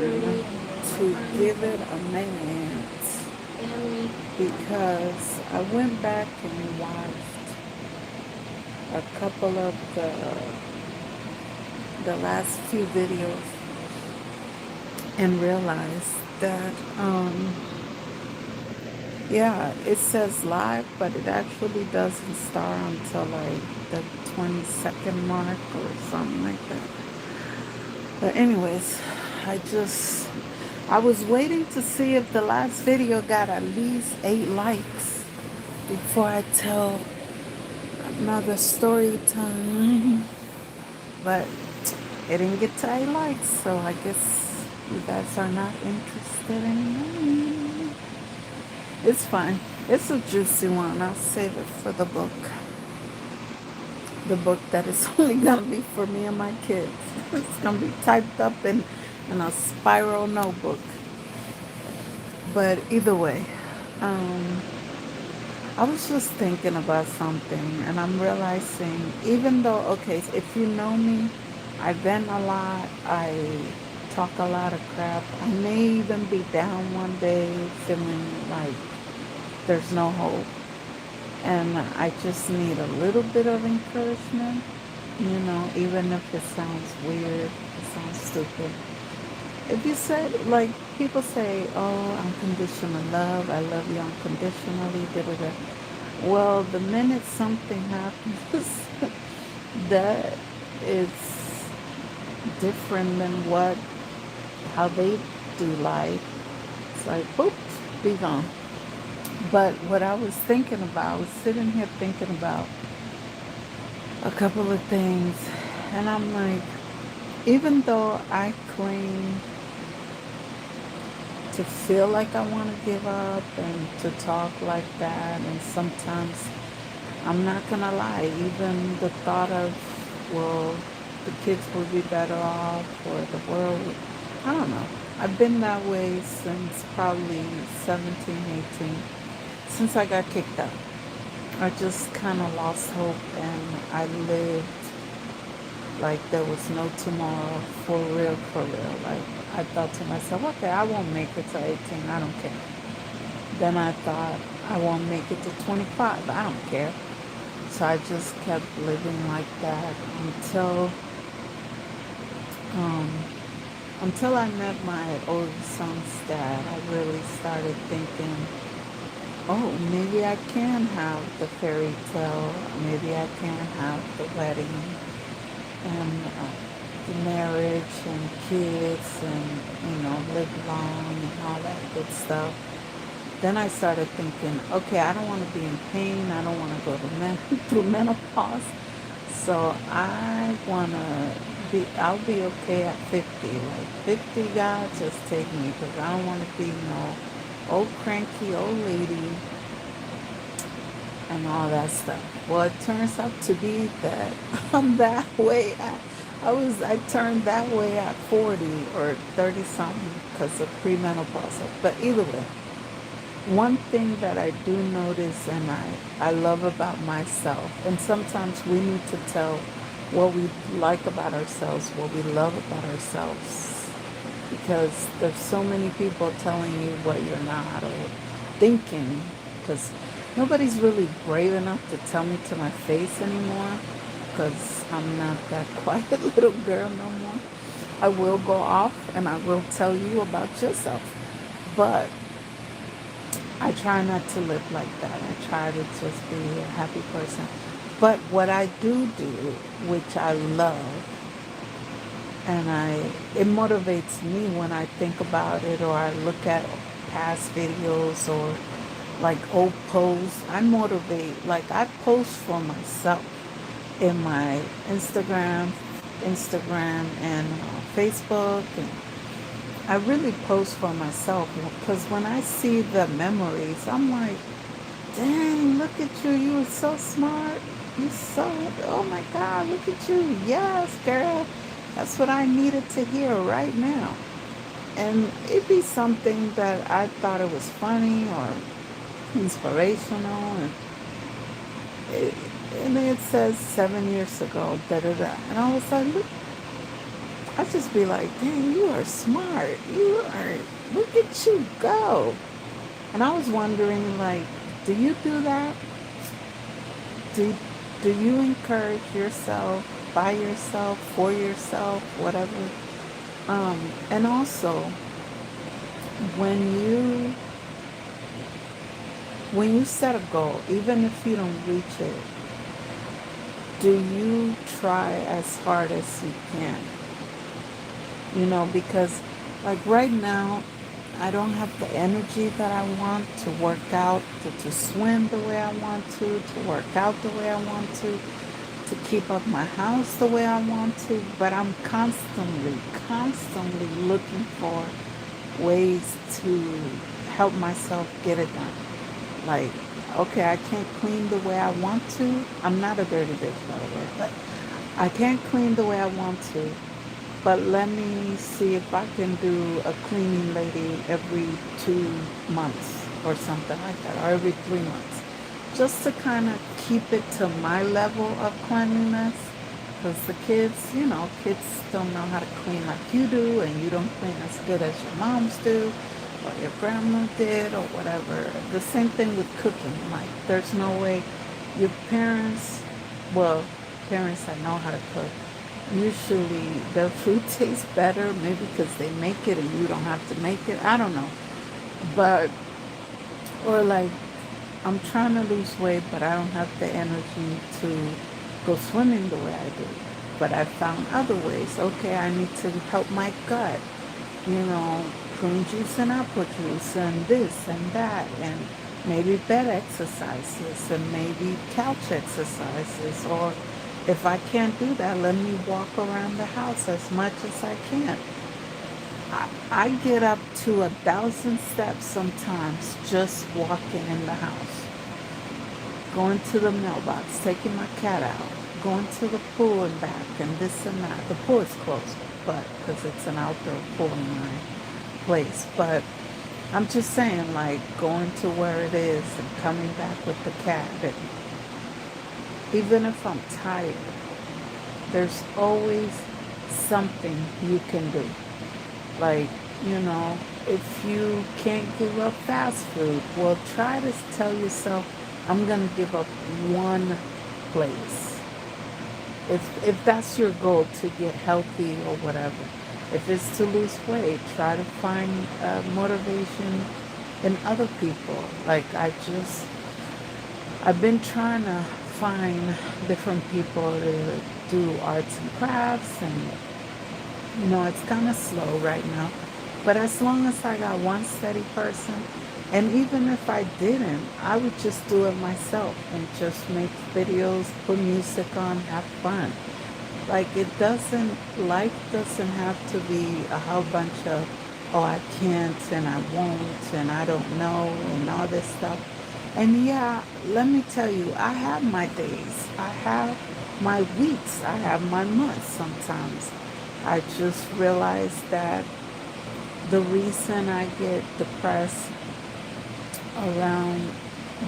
to give it a minute because I went back and watched a couple of the last few videos and realized that yeah, it says live, but it actually doesn't start until like the 22nd mark or something like that. But anyways, I was waiting to see if the last video got at least 8 likes before I tell another story time. But it didn't get to 8 likes, so I guess you guys are not interested anymore. It's fine. It's a juicy one. I'll save it for the book. The book that is only gonna be for me and my kids. It's gonna be typed up in a spiral notebook. But either way, um, I was just thinking about something, and I'm realizing, even though, okay, if you know me, I vent a lot, I talk a lot of crap. I may even be down one day feeling like there's no hope, and I just need a little bit of encouragement, even if it sounds weird, it sounds stupid. If you said, like, people say, oh, unconditional love, I love you unconditionally, da da da. Well, the minute something happens that is different than how they do life, it's like, oops, be gone. But what I was thinking about, I was sitting here thinking about a couple of things, and I'm like, even though I claim to feel like I want to give up and to talk like that, and sometimes I'm not gonna lie, even the thought of, well, the kids would be better off, or the world would, I don't know. I've been that way since probably 17, 18, since I got kicked out. I just kind of lost hope, and I lived like there was no tomorrow, for real, for real. Like, I thought to myself, okay, I won't make it to 18, I don't care. Then I thought, I won't make it to 25, I don't care. So I just kept living like that um, until I met my oldest son's dad. I really started thinking, oh, maybe I can have the fairy tale. Maybe I can have the wedding and the marriage and kids and, live long and all that good stuff. Then I started thinking, okay, I don't want to be in pain. I don't want to go through menopause. So I'll be okay at 50. Like 50, God, just take me, because I don't want to be no old cranky old lady and all that stuff. Well, it turns out to be that I'm that way. I turned that way at 40 or 30 something because of premenopausal. But either way, one thing that I do notice and I love about myself, and sometimes we need to tell what we like about ourselves, what we love about ourselves, because there's so many people telling you what you're not, or thinking, because nobody's really brave enough to tell me to my face anymore, because I'm not that quiet little girl no more. I will go off and I will tell you about yourself, but I try not to live like that. I try to just be a happy person. But what I do, which I love, and it motivates me when I think about it, or I look at past videos, or like old posts. I post for myself in my Instagram and Facebook, and I really post for myself, because when I see the memories, I'm like, dang, look at you. You were so smart. Oh my God, look at you. Yes, girl. That's what I needed to hear right now. And it'd be something that I thought it was funny or inspirational. And it says 7 years ago, da da da. And I was like, look, I just be like, dang, you are smart. You are, look at you go. And I was wondering, like, do you do that? Do, do you encourage yourself, by yourself, for yourself, whatever? And also, when you when you set a goal, even if you don't reach it, do you try as hard as you can? Because like right now, I don't have the energy that I want to work out, to swim the way I want to work out the way I want to keep up my house the way I want to, but I'm constantly looking for ways to help myself get it done. Like, okay, I can't clean the way I want to. I'm not a dirty bitch, by the way, but I can't clean the way I want to. But let me see if I can do a cleaning lady every 2 months or something like that, or every 3 months, just to kind of keep it to my level of cleanliness. Because the kids don't know how to clean like you do, and you don't clean as good as your moms do, or your grandma did, or whatever. The same thing with cooking. Like, there's no way your parents, well, parents that know how to cook, usually their food tastes better, maybe because they make it and you don't have to make it. I don't know. But, or like, I'm trying to lose weight, but I don't have the energy to go swimming the way I do. But I found other ways. Okay, I need to help my gut, you know, prune juice and apple juice and this and that, and maybe bed exercises and maybe couch exercises. Or if I can't do that, let me walk around the house as much as I can. I get up to 1,000 steps sometimes just walking in the house, going to the mailbox, taking my cat out, going to the pool and back, and this and that. The pool is closed, but because it's an outdoor pool in my place. But I'm just saying, like, going to where it is and coming back with the cat. And even if I'm tired, there's always something you can do. Like, if you can't give up fast food, well, try to tell yourself, I'm going to give up one place. If that's your goal, to get healthy or whatever. If it's to lose weight, try to find motivation in other people. Like, I've been trying to find different people to do arts and crafts, and it's kind of slow right now. But as long as I got one steady person, and even if I didn't, I would just do it myself and just make videos, put music on, have fun. Like, life doesn't have to be a whole bunch of, oh, I can't and I won't and I don't know and all this stuff. And yeah, let me tell you, I have my days, I have my weeks, I have my months sometimes. I just realized that the reason I get depressed around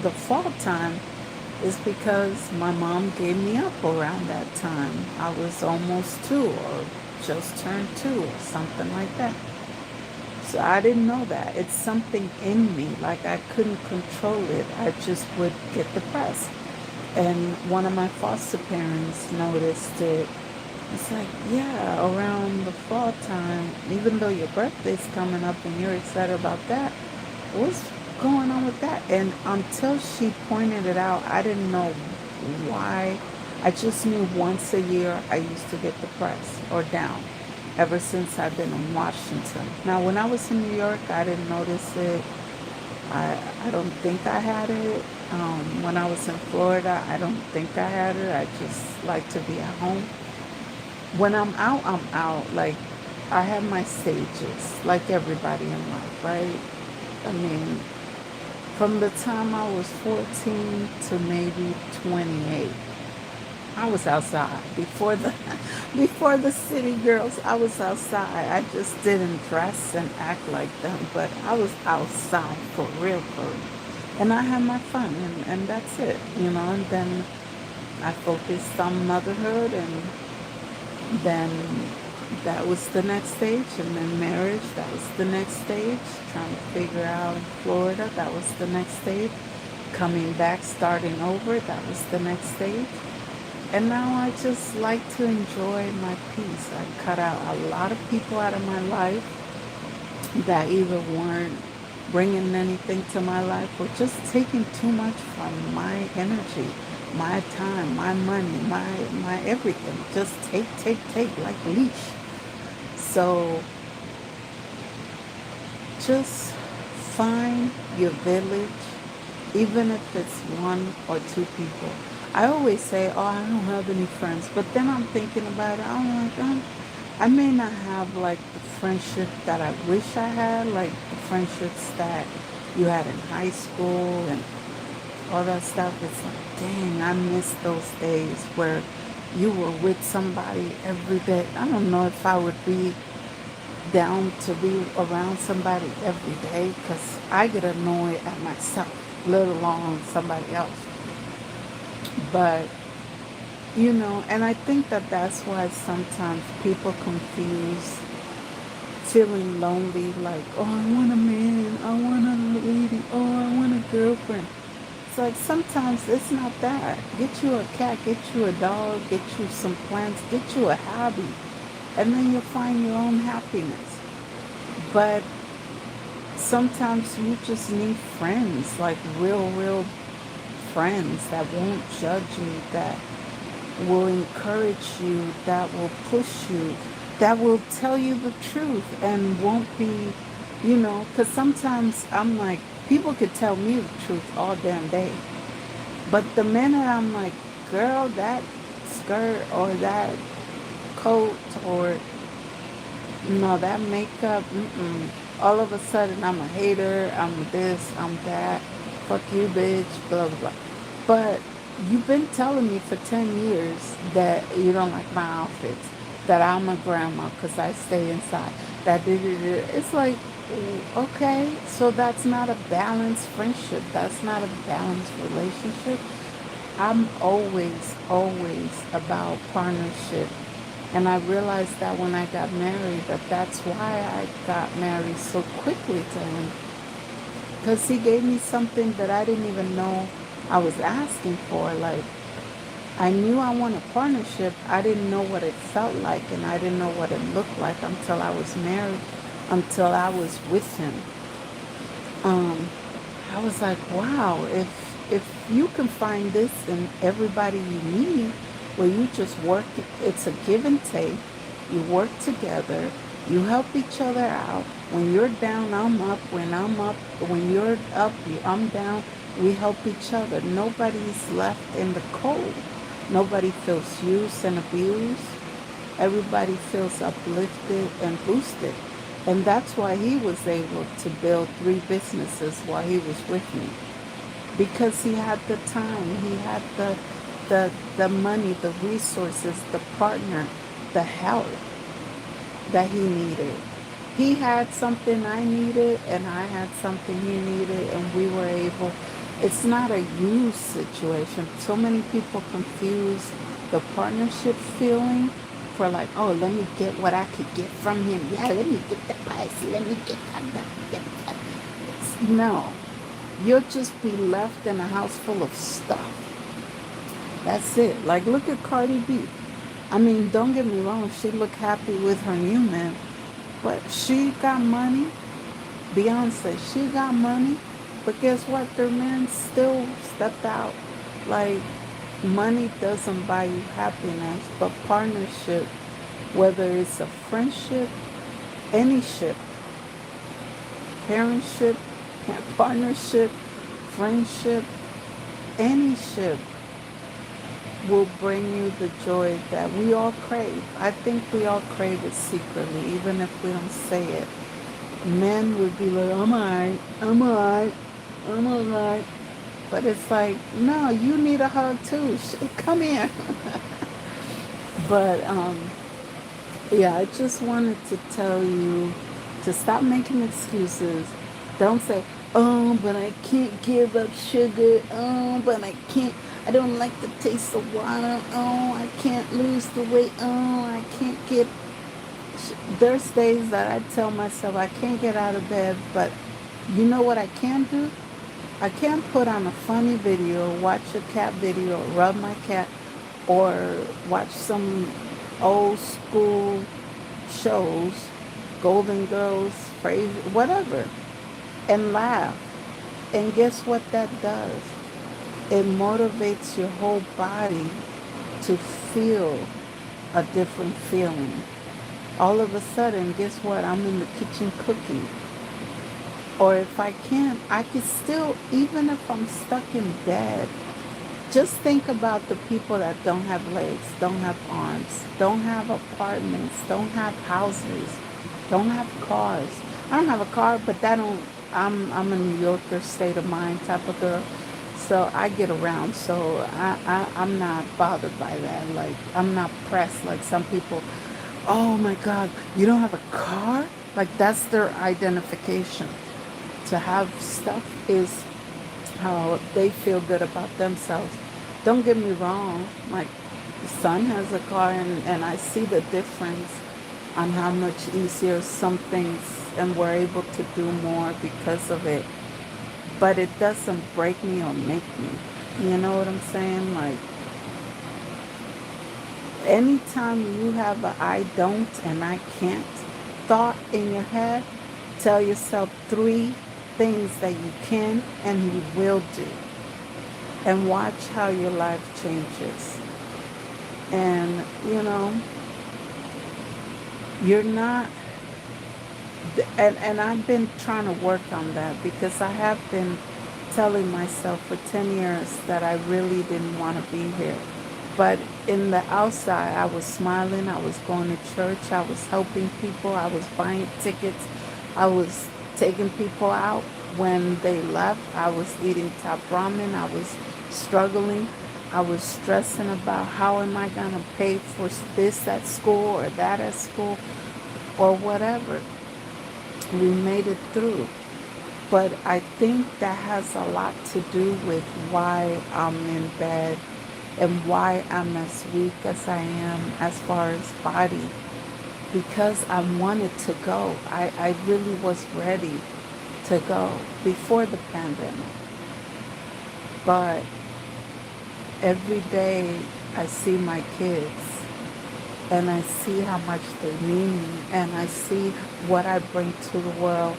the fall time is because my mom gave me up around that time. I was almost 2 or just turned 2 or something like that. So I didn't know that. It's something in me. Like, I couldn't control it. I just would get depressed. And one of my foster parents noticed it. It's like, yeah, around the fall time, even though your birthday's coming up and you're excited about that, what's going on with that? And until she pointed it out, I didn't know why. I just knew once a year I used to get depressed or down ever since I've been in Washington. Now, when I was in New York, I didn't notice it. I don't think I had it. When I was in Florida, I don't think I had it. I just like to be at home. When I'm out, I'm out. Like, I have my stages, like everybody in life, right? I mean, from the time I was 14 to maybe 28, I was outside. Before the city girls, I was outside. I just didn't dress and act like them, but I was outside for real, for real. And I had my fun, and that's it. And then I focused on motherhood, and then That was the next stage. And then marriage, that was the next stage. Trying to figure out in Florida, that was the next stage. Coming back, starting over, that was the next stage. And now I just like to enjoy my peace. I cut out a lot of people out of my life that either weren't bringing anything to my life or just taking too much from my energy, my time, my money, my everything. Just take like leash. So just find your village, even if it's one or two people. I always say, oh, I don't have any friends. But then I'm thinking about it. I'm like, I may not have like the friendship that I wish I had, like the friendships that you had in high school and all that stuff. It's like, dang, I miss those days where you were with somebody every day. I don't know if I would be down to be around somebody every day because I get annoyed at myself, let alone somebody else. But, and I think that that's why sometimes people confuse feeling lonely, like, oh, I want a man, I want a lady, oh, I want a girlfriend. It's like sometimes it's not that. Get you a cat, get you a dog, get you some plants, get you a hobby, and then you'll find your own happiness. But sometimes you just need friends, like real friends that won't judge you, that will encourage you, that will push you, that will tell you the truth and won't be, because sometimes I'm like, people could tell me the truth all damn day. But the minute I'm like, girl, that skirt or that coat or no, that makeup, all of a sudden I'm a hater, I'm this, I'm that, fuck you, bitch, blah, blah, blah. But you've been telling me for 10 years that you don't like my outfits, that I'm a grandma because I stay inside, that it's like, okay, so that's not a balanced friendship. That's not a balanced relationship. I'm always about partnership. And I realized that when I got married, that's why I got married so quickly to him. Because he gave me something that I didn't even know I was asking for. Like, I knew I wanted partnership. I didn't know what it felt like, and I didn't know what it looked like until I was married, until I was with him. Um, I was like, wow, if you can find this in everybody you need, where you just work, it's a give and take. You work together, you help each other out. When you're down, I'm up. When I'm up, when you're up, I'm down. We help each other. Nobody's left in the cold. Nobody feels used and abused. Everybody feels uplifted and boosted. And that's why he was able to build 3 businesses while he was with me. Because he had the time, he had the money, the resources, the partner, the help that he needed. He had something I needed, and I had something he needed, and we were able. It's not a use situation. So many people confuse the partnership feeling for like, oh, let me get what I could get from him. Yeah, let me get the price. Let me get that. No, you'll just be left in a house full of stuff. That's it. Like, look at Cardi B. I mean, don't get me wrong, she looked happy with her new man, but she got money. Beyonce, she got money, but guess what? Their man still stepped out. Like, money doesn't buy you happiness, but partnership, whether it's a friendship, any ship, parentship, partnership, friendship, any ship will bring you the joy that we all crave. I think we all crave it secretly, even if we don't say it. Men would be like, I'm alright, I'm alright, I'm alright. But it's like, no, you need a hug too. Come here. But yeah, I just wanted to tell you to stop making excuses. Don't say, oh, but I can't give up sugar. Oh, but I don't like the taste of water. Oh, I can't lose the weight. Oh, I can't get. There's days that I tell myself I can't get out of bed, but you know what I can do? I can put on a funny video, watch a cat video, rub my cat, or watch some old school shows, Golden Girls, Frasier, whatever, and laugh. And guess what that does? It motivates your whole body to feel a different feeling. All of a sudden, guess what? I'm in the kitchen cooking. Or if I can't, I can still, even if I'm stuck in bed, just think about the people that don't have legs, don't have arms, don't have apartments, don't have houses, don't have cars. I don't have a car, but that don't. I'm a New Yorker, state of mind type of girl, so I get around. So I'm not bothered by that. Like I'm not pressed like some people. Oh my God, you don't have a car? Like that's their identification. To have stuff is how they feel good about themselves. Don't get me wrong, my son has a car, and I see the difference on how much easier some things, and we're able to do more because of it. But it doesn't break me or make me. You know what I'm saying? Like, anytime you have a I don't and I can't thought in your head, tell yourself three things that you can and you will do, and watch how your life changes. And you're not, and I've been trying to work on that because I have been telling myself for 10 years that I really didn't want to be here. But in the outside, I was smiling, I was going to church, I was helping people, I was buying tickets, I was taking people out when they left, I was eating top ramen, I was struggling, I was stressing about how am I going to pay for this at school or that at school or whatever. We made it through. But I think that has a lot to do with why I'm in bed and why I'm as weak as I am as far as body. Because I wanted to go. I really was ready to go before the pandemic. But every day I see my kids and I see how much they need me and I see what I bring to the world,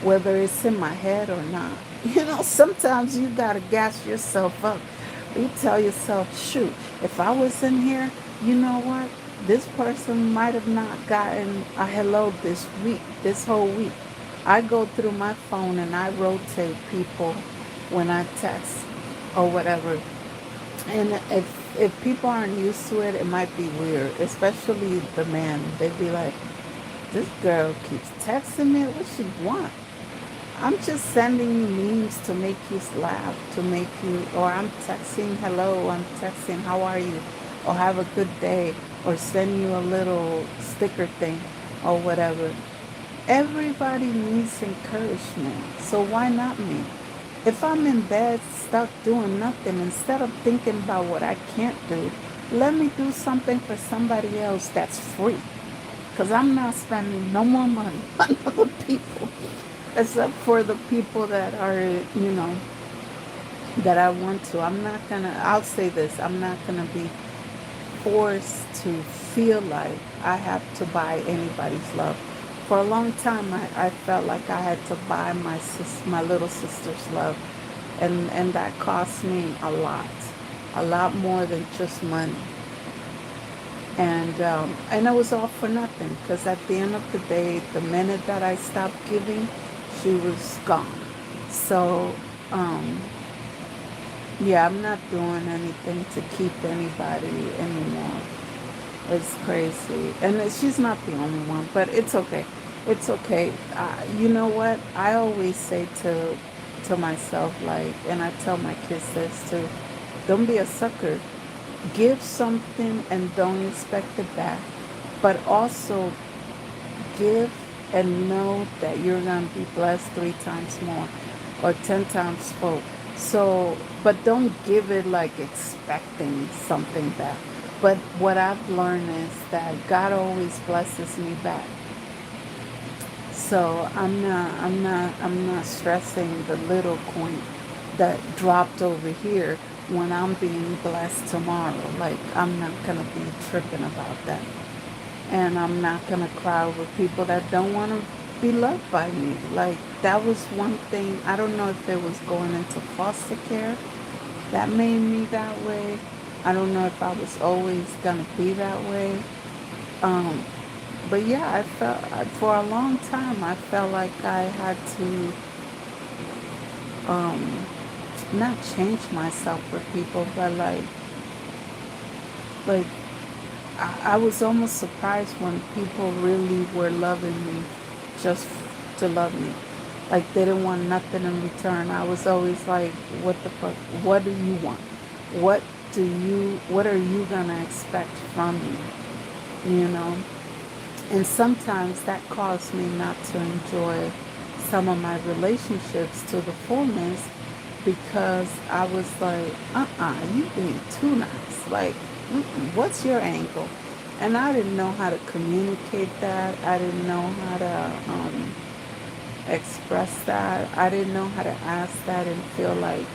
whether it's in my head or not. Sometimes you gotta gas yourself up. You tell yourself, shoot, if I was in here, you know what? This person might have not gotten a hello this week, this whole week. I go through my phone and I rotate people when I text or whatever. And if people aren't used to it, it might be weird, especially the men. They'd be like, this girl keeps texting me. What she want? I'm just sending you memes to make you laugh, to make you, or I'm texting hello, I'm texting how are you, or have a good day, or send you a little sticker thing, or whatever. Everybody needs encouragement, so why not me? If I'm in bed, stuck doing nothing, instead of thinking about what I can't do, let me do something for somebody else that's free. Because I'm not spending no more money on other people, except for the people that are, that I want to. I'll say this, I'm not going to be forced to feel like I have to buy anybody's love. For a long time, I felt like I had to buy my little sister's love, and that cost me a lot more than just money. And it was all for nothing because at the end of the day, the minute that I stopped giving, she was gone. So, yeah, I'm not doing anything to keep anybody anymore. It's crazy. And she's not the only one, but it's okay. It's okay. You know what? I always say to myself, like, and I tell my kids this too, don't be a sucker. Give something and don't expect it back. But also give and know that you're going to be blessed 3 times more or 10 times full. So, but don't give it like expecting something back. But what I've learned is that God always blesses me back. So I'm not stressing the little coin that dropped over here when I'm being blessed tomorrow. Like, I'm not gonna be tripping about that. And I'm not gonna cry over people that don't wanna be loved by me. Like, that was one thing. I don't know if it was going into foster care that made me that way. I don't know if I was always gonna be that way. Um, but yeah, for a long time I felt like I had to um, not change myself for people, but like I was almost surprised when people really were loving me just to love me. Like, they didn't want nothing in return. I was always like, what the fuck? What do you want? What what are you gonna expect from me? You know? And sometimes that caused me not to enjoy some of my relationships to the fullness because I was like, you being too nice. Like, what's your angle? And I didn't know how to communicate that. I didn't know how to express that. I didn't know how to ask that and feel like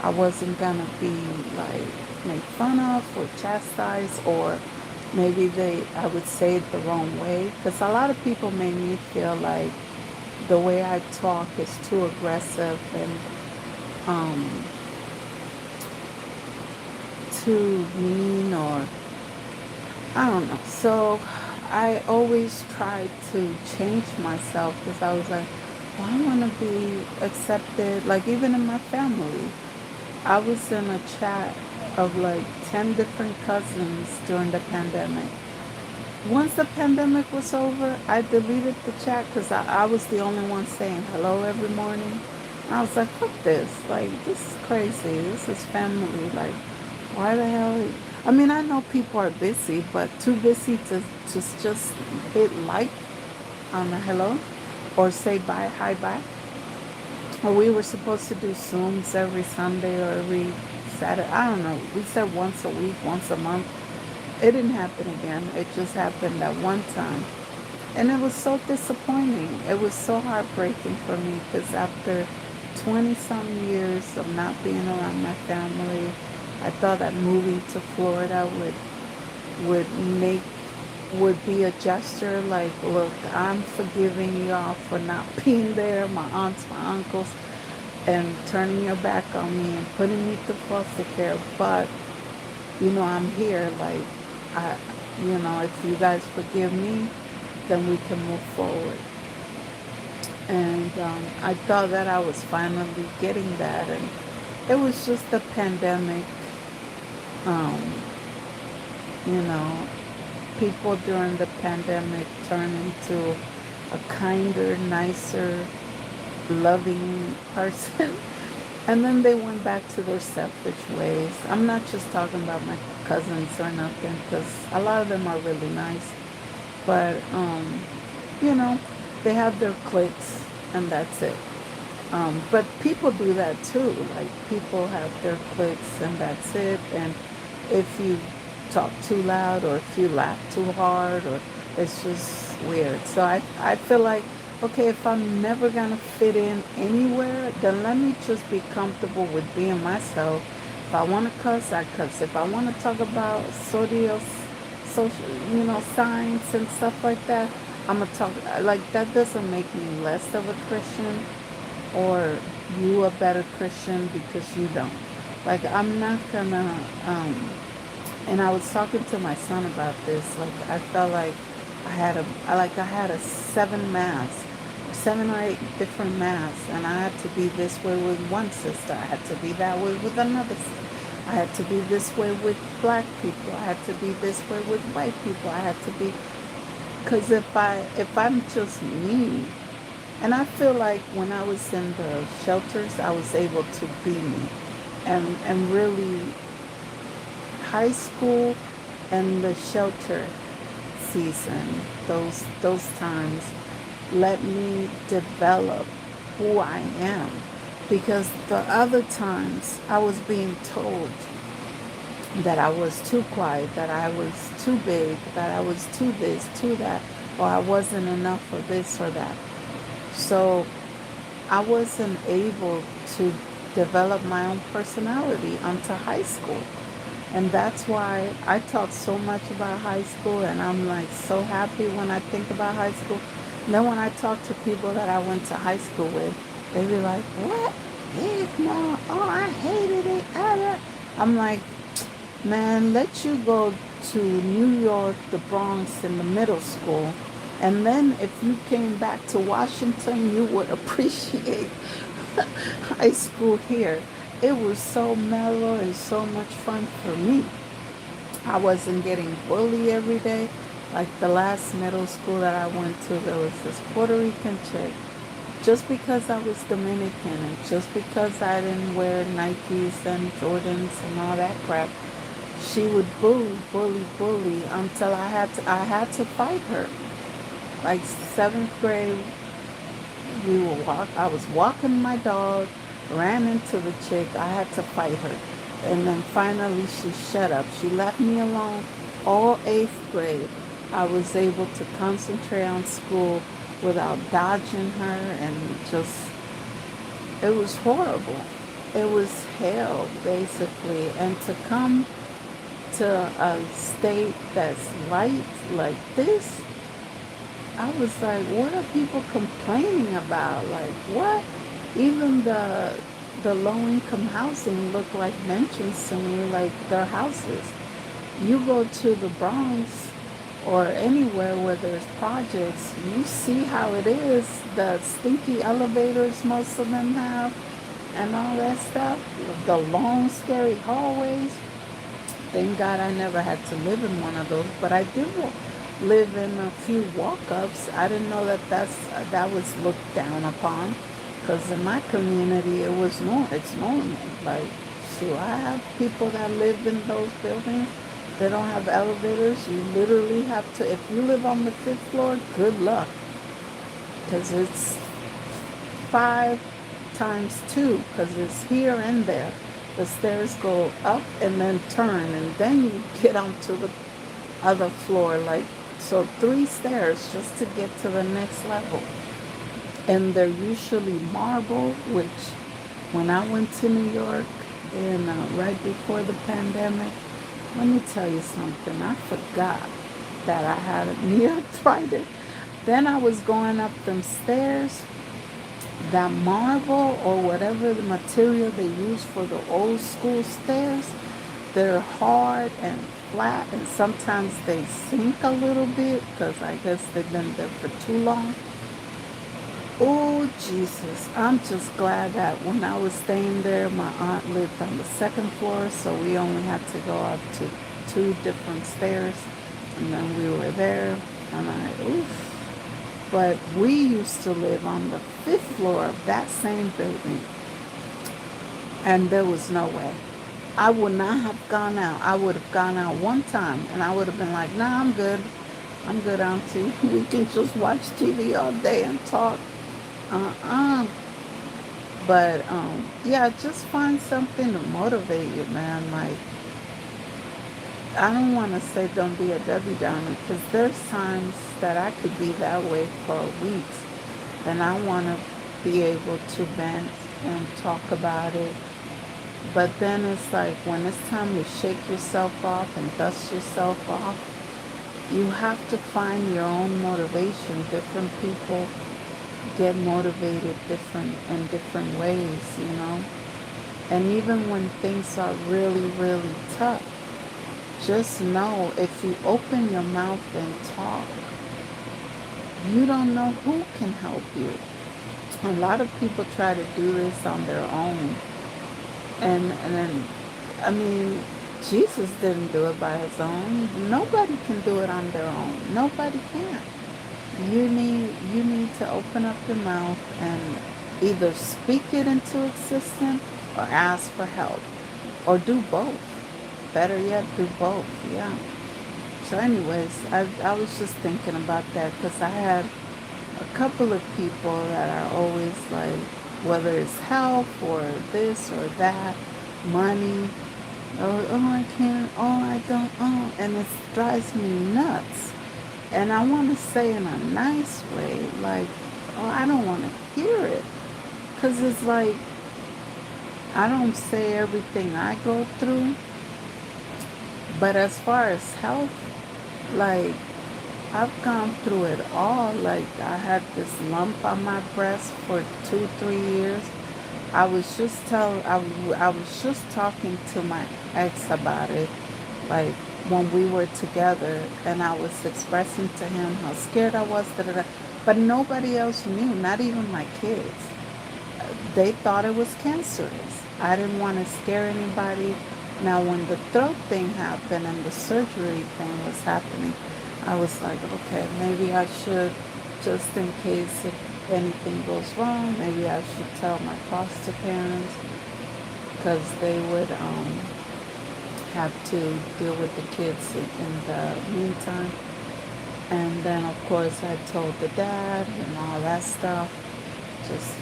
I wasn't gonna be like made fun of or chastised, or maybe I would say it the wrong way, because a lot of people made me feel like the way I talk is too aggressive and um, too mean, or I don't know. So I always tried to change myself because I was like, well, I want to be accepted, like even in my family. I was in a chat of like 10 different cousins during the pandemic. Once the pandemic was over, I deleted the chat because I was the only one saying hello every morning. And I was like, fuck this. Like, this is crazy. This is family. Like, why the hell? I mean, I know people are busy, but too busy to just hit like on a hello or say bye, hi, bye. Or we were supposed to do Zooms every Sunday or every Saturday. I don't know. We said once a week, once a month. It didn't happen again. It just happened that one time. And it was so disappointing. It was so heartbreaking for me because after 20 some years of not being around my family, I thought that moving to Florida would make would be a gesture like, look, I'm forgiving y'all for not being there, my aunts, my uncles, and turning your back on me and putting me to foster care. But I'm here. Like, I, if you guys forgive me, then we can move forward. And I thought that I was finally getting that, and it was just the pandemic. Um, you know, people during the pandemic turned into a kinder, nicer, loving person. And then they went back to their selfish ways. I'm not just talking about my cousins or nothing, because a lot of them are really nice. But, you know, they have their cliques, and that's it. But people do that too. Like, people have their cliques, and that's it. And if you talk too loud, or if you laugh too hard, or it's just weird. So I feel like, okay, if I'm never gonna fit in anywhere, then let me just be comfortable with being myself. If I want to cuss, I cuss. If I want to talk about social, science and stuff like that, I'm gonna talk. Like, that doesn't make me less of a Christian or you a better Christian because you don't. Like, I'm not gonna. And I was talking to my son about this. Like, I felt like I had a seven or eight different masks, and I had to be this way with one sister. I had to be that way with another sister. I had to be this way with black people. I had to be this way with white people. I had to be, because if I'm just me, and I feel like when I was in the shelters, I was able to be me, and really high school and the shelter season, those times let me develop who I am, because the other times I was being told that I was too quiet, that I was too big, that I was too this, too that, or I wasn't enough for this or that. So I wasn't able to develop my own personality until high school. And that's why I talk so much about high school, and I'm like so happy when I think about high school. And then when I talk to people that I went to high school with, they be like, "What? Heck no! Oh, I hated it." I'm like, man, let you go to New York, the Bronx, in the middle school, and then if you came back to Washington, you would appreciate high school here. It was so mellow and so much fun for me. I wasn't getting bullied every day. Like the last middle school that I went to, there was this Puerto Rican chick. Just because I was Dominican and just because I didn't wear Nikes and Jordans and all that crap, she would bully until I had to fight her. Like seventh grade, I was walking my dog, ran into the chick. I had to fight her. And then finally she shut up. She left me alone all eighth grade. I was able to concentrate on school without dodging her, and just, it was horrible. It was hell, basically. And to come to a state that's light like this, I was like, what are people complaining about? Like, what? Even the low income housing look like mansions to me, like their houses. You go to the Bronx or anywhere where there's projects, you see how it is. The stinky elevators most of them have and all that stuff. The long, scary hallways. Thank God I never had to live in one of those, but I did live in a few walk-ups. I didn't know that was looked down upon, because in my community it's normal. Like, so I have people that live in those buildings. They don't have elevators. You literally have to. If you live on the fifth floor, good luck, because it's 5 times 2, because it's here and there. The stairs go up and then turn, and then you get onto the other floor. Like, so 3 stairs just to get to the next level. And they're usually marble, which when I went to New York and right before the pandemic, let me tell you something. I forgot that I had a knee arthritis. Then I was going up them stairs, that marble or whatever the material they use for the old school stairs, they're hard and flat, and sometimes they sink a little bit because I guess they've been there for too long. Oh, Jesus. I'm just glad that when I was staying there, my aunt lived on the second floor, so we only had to go up to 2 different stairs, and then we were there, and oof. But we used to live on the fifth floor of that same building, and there was no way. I would not have gone out. I would have gone out one time, and I would have been like, nah, I'm good. I'm good, Auntie. We can just watch TV all day and talk. Uh-uh. But, yeah, just find something to motivate you, man. Like, I don't want to say don't be a Debbie Downer, because there's times that I could be that way for weeks, and I want to be able to vent and talk about it. But then it's like when it's time to shake yourself off and dust yourself off, you have to find your own motivation. Different people get motivated different in different ways. And even when things are really, really tough, just know if you open your mouth and talk, you don't know who can help you. A lot of people try to do this on their own. And then, I mean, Jesus didn't do it by his own. Nobody can do it on their own. Nobody can. You need to open up your mouth and either speak it into existence or ask for help, or do both. Better yet, do both. Yeah. So, anyways, I was just thinking about that because I had a couple of people that are always like, whether it's health or this or that, money. Oh, I can't. Oh, I don't. Oh, and it drives me nuts. And I want to say in a nice way, like, oh, I don't want to hear it. Because it's like, I don't say everything I go through, but as far as health, like, I've gone through it all. Like, I had this lump on my breast for 2, 3 years. I was just talking to my ex about it, like when we were together, and I was expressing to him how scared I was, da, da, da. But nobody else knew, not even my kids. They thought it was cancerous. I didn't want to scare anybody. Now, when the throat thing happened and the surgery thing was happening, I was like, okay, maybe I should, just in case if anything goes wrong, maybe I should tell my foster parents because they would have to deal with the kids in the meantime. And then, of course, I told the dad and all that stuff. Just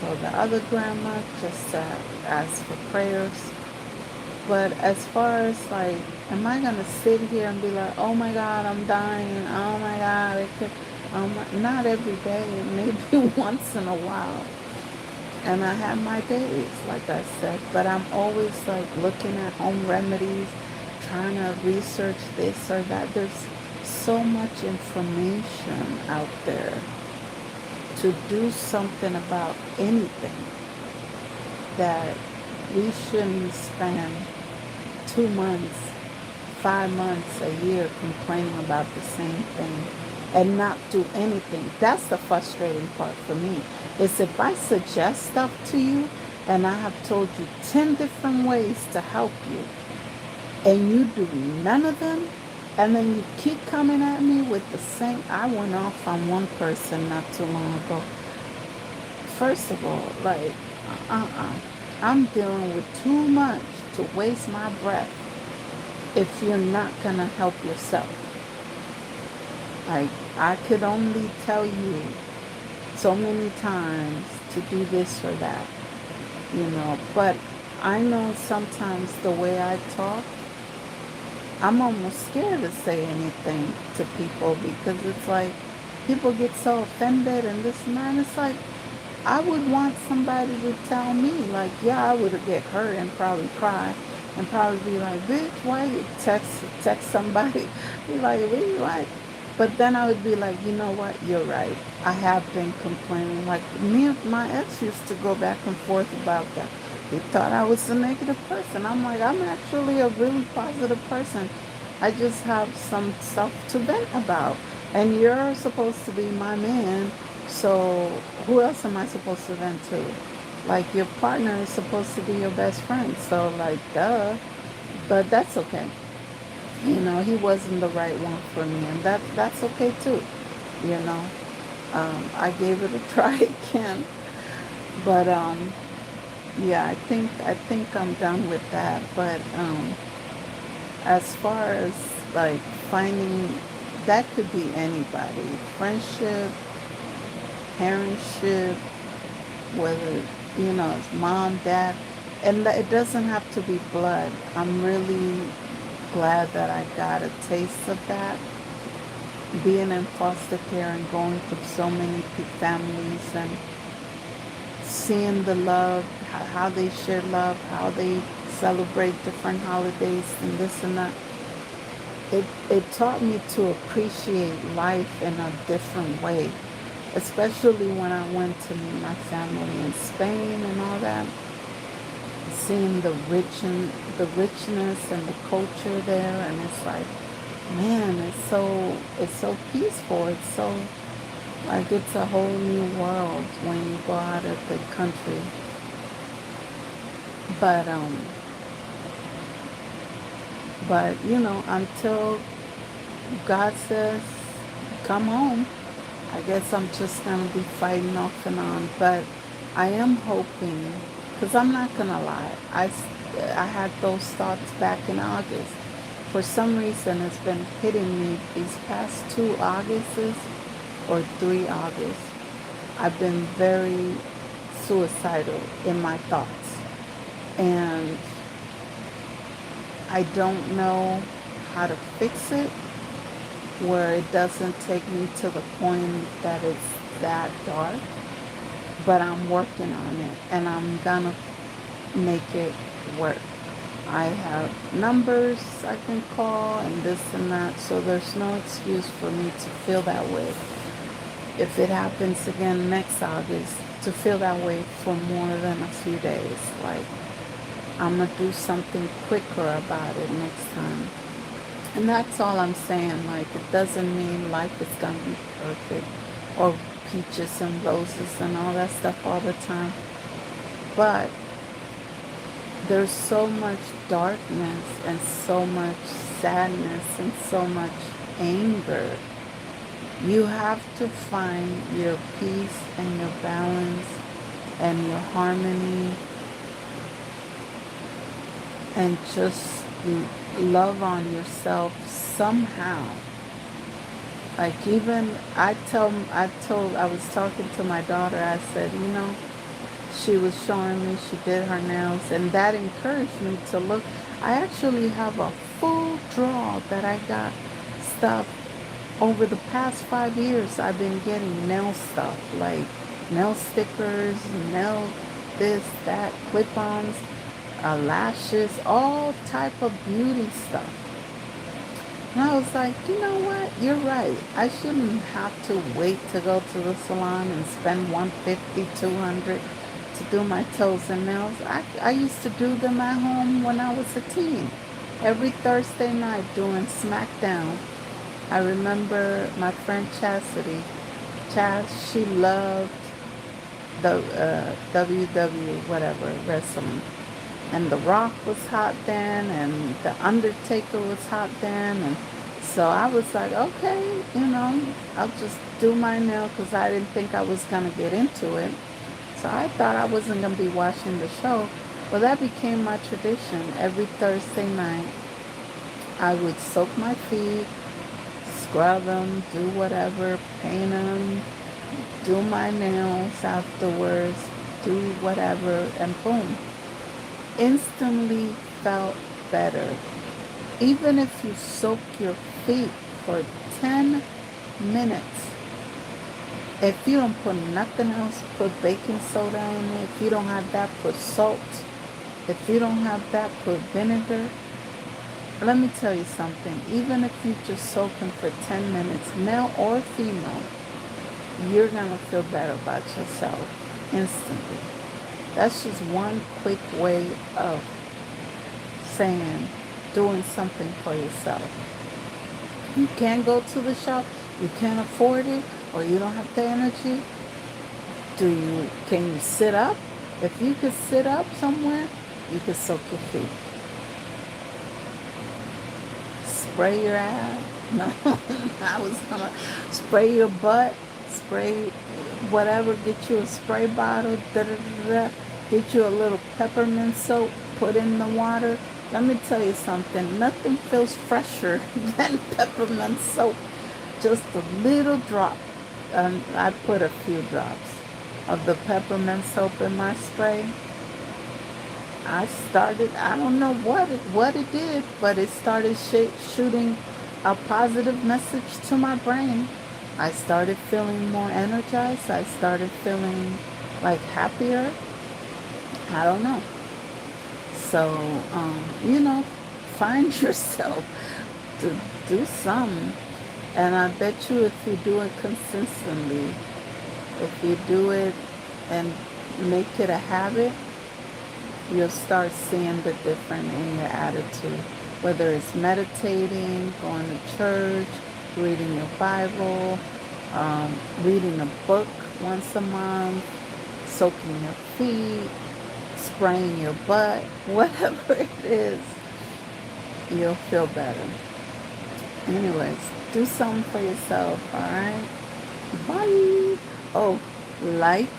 told the other grandma just to ask for prayers. But as far as like, am I gonna sit here and be like, oh my God, I'm dying. Oh my God, it could. Not every day, maybe once in a while. And I have my days, like I said, but I'm always like looking at home remedies, trying to research this or that. There's so much information out there to do something about anything that we shouldn't spend 2 months, 5 months, a year complaining about the same thing and not do anything. That's the frustrating part for me. Is if I suggest stuff to you and I have told you 10 different ways to help you and you do none of them, and then you keep coming at me with the same. I went off on one person not too long ago. First of all, like, uh-uh. I'm dealing with too much to waste my breath if you're not going to help yourself. Like, I could only tell you so many times to do this or that, but I know sometimes the way I talk, I'm almost scared to say anything to people because it's like people get so offended and this and that. And it's like, I would want somebody to tell me, like, yeah, I would get hurt and probably cry and probably be like, bitch, why you text somebody? Be like, really? Like, but then I would be like, you know what? You're right. I have been complaining. Like, me and my ex used to go back and forth about that. He thought I was a negative person. I'm like, I'm actually a really positive person. I just have some stuff to vent about. And you're supposed to be my man, so who else am I supposed to vent to? Like, your partner is supposed to be your best friend, so like, duh. But that's okay. He wasn't the right one for me, and that's okay too. You know, I gave it a try again, but yeah, I think I'm done with that. But as far as like finding, that could be anybody, friendship, parentship, whether it's mom, dad, and it doesn't have to be blood. I'm really glad that I got a taste of that, being in foster care and going through so many families and seeing the love, how they share love, how they celebrate different holidays and this and that. It taught me to appreciate life in a different way, especially when I went to meet my family in Spain and all that, seeing the richness and the culture there, and it's like, man, it's so peaceful. It's so like it's a whole new world when you go out of the country. But until God says come home, I guess I'm just gonna be fighting off and on. But I am hoping, because I'm not gonna lie, I had those thoughts back in August. For some reason, it's been hitting me these past 2 Augusts or 3 August. I've been very suicidal in my thoughts, and I don't know how to fix it where it doesn't take me to the point that it's that dark, but I'm working on it and I'm gonna make it work. I have numbers I can call and this and that, so there's no excuse for me to feel that way. If it happens again next August, to feel that way for more than a few days, like I'm gonna do something quicker about it next time. And that's all I'm saying. Like, it doesn't mean life is gonna be perfect or peaches and roses and all that stuff all the time. But there's so much darkness and so much sadness and so much anger. You have to find your peace and your balance and your harmony and just love on yourself somehow. Like, even I was talking to my daughter. I said, she was showing me she did her nails, and that encouraged me to look. I actually have a full drawer that I got stuff over the past 5 years. I've been getting nail stuff like nail stickers, nail this, that, clip-ons, lashes, all type of beauty stuff. And I was like, you know what? You're right. I shouldn't have to wait to go to the salon and spend 150, 200 to do my toes and nails. I used to do them at home when I was a teen. Every Thursday night doing SmackDown. I remember my friend Chastity. Chas, she loved the WW whatever wrestling. And The Rock was hot then, and The Undertaker was hot then, and so I was like, okay, I'll just do my nail because I didn't think I was gonna get into it. So I thought I wasn't gonna be watching the show. Well, that became my tradition. Every Thursday night, I would soak my feet, scrub them, do whatever, paint them, do my nails afterwards, do whatever, and boom, instantly felt better. Even if you soak your feet for 10 minutes, if you don't put nothing else, put baking soda in it. If you don't have that, put salt. If you don't have that, put vinegar. Let me tell you something. Even if you just soak them for 10 minutes, male or female, you're going to feel better about yourself instantly. That's just one quick way of saying, doing something for yourself. You can't go to the shop, you can't afford it, or you don't have the energy. Can you sit up? If you could sit up somewhere, you could soak your feet. Spray your ass. No, I was gonna spray your butt, spray whatever, get you a spray bottle, get you a little peppermint soap, put in the water. Let me tell you something, nothing feels fresher than peppermint soap. Just a little drop. I put a few drops of the peppermint soap in my spray. I don't know what it did, but it started shooting a positive message to my brain. I started feeling more energized. I started feeling like happier. I don't know. So, find yourself to do something. And I bet you if you do it consistently, if you do it and make it a habit, you'll start seeing the difference in your attitude. Whether it's meditating, going to church, reading your Bible, reading a book once a month, soaking your feet, spraying your butt, whatever it is, you'll feel better. Anyways, do something for yourself, alright? Bye! Oh, like,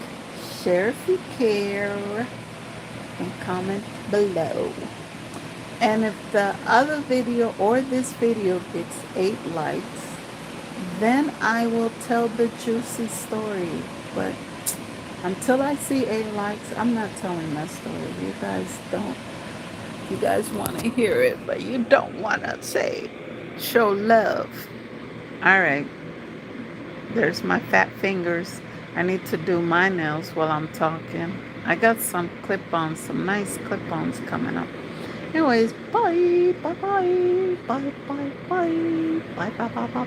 share if you care, and comment below. And if the other video or this video gets 8 likes, then I will tell the juicy story. But until I see 8 likes, I'm not telling that story. You guys don't You guys want to hear it, but you don't want to say, show love. All right, there's my fat fingers. I need to do my nails while I'm talking. I got some clip-ons, some nice clip-ons coming up. Anyways, bye, bye, bye, bye, bye, bye, bye, bye, bye, bye, bye.